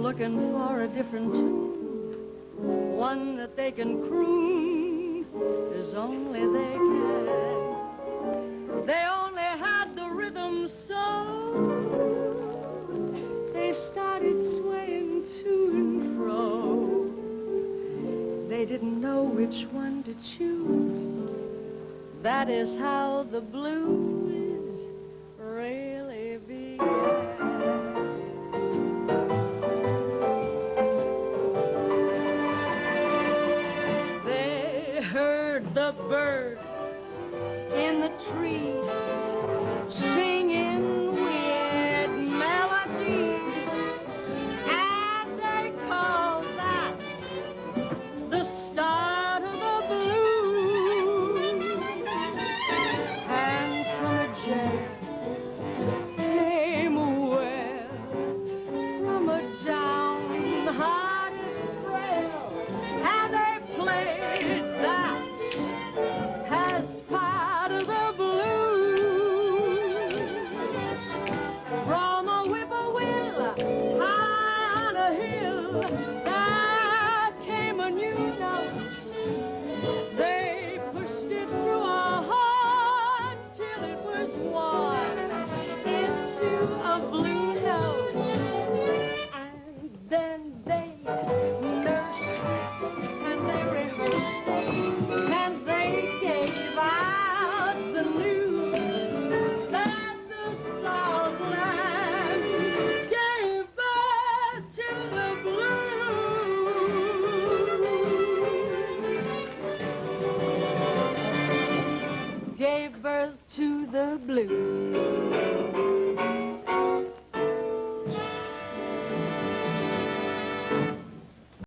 looking for a different tune, one that they can croon as only they can. They only had the rhythm, so they started swaying to and fro. They didn't know which one to choose. That is how the blues really began. They heard the birds in the trees singing weird melodies, and they called that the start of the blues. And from a jam came a well, from a downhearted frail, and they played that as part of the blues. From a whippoorwill high on a hill, there came a new note. They pushed it through a heart till it was worn into a blue note. And then they nursed it, and they rehearsed it, and they gave out the news that the Southland gave birth to the blues. Gave birth to the blues.